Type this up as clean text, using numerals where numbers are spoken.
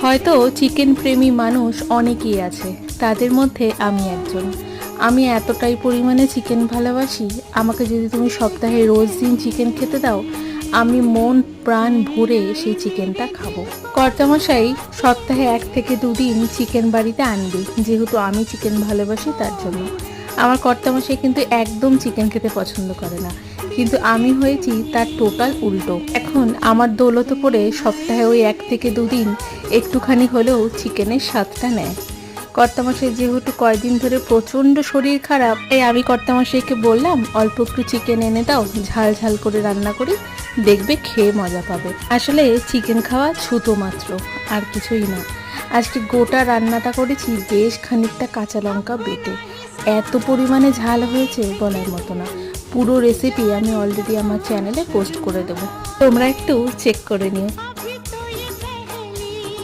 হয়তো চিকেন প্রেমী মানুষ অনেকেই আছে, তাদের মধ্যে আমি একজন। আমি এতটাই পরিমাণে চিকেন ভালোবাসি, আমাকে যদি তুমি সপ্তাহে রোজ দিন চিকেন খেতে দাও, আমি মন প্রাণ ভরে সেই চিকেনটা খাবো। কর্তামশাই সপ্তাহে 1 থেকে 2 দিন চিকেন বাড়িতে আনবে, যেহেতু আমি চিকেন ভালোবাসি তার জন্য। আমার কর্তামশাই কিন্তু একদম চিকেন খেতে পছন্দ করে না, কিন্তু আমি হয়েছি তার টোটাল উল্টো। এখন আমার দৌলতে পড়ে সপ্তাহে ওই 1 থেকে 2 দিন একটুখানি হলেও চিকেনের স্বাদটা নেয়। কর্তামশাই যেহেতু কয়দিন ধরে প্রচণ্ড শরীর খারাপ, তাই আমি কর্তামশাইকে বললাম অল্প একটু চিকেন এনে দাও, ঝাল ঝাল করে রান্না করি, দেখবে খেয়ে মজা পাবে। আসলে চিকেন খাওয়া ছুতো মাত্র, আর কিছুই না। আজকে গোটা রান্নাটা করেছি বেশ খানিকটা কাঁচা লঙ্কা বেটে। এত পরিমাণে ঝাল হয়েছে বলার মতো না। পুরো রেসিপি আমি অলরেডি আমার চ্যানেলে পোস্ট করে দেবো, তোমরা একটু চেক করে নিও।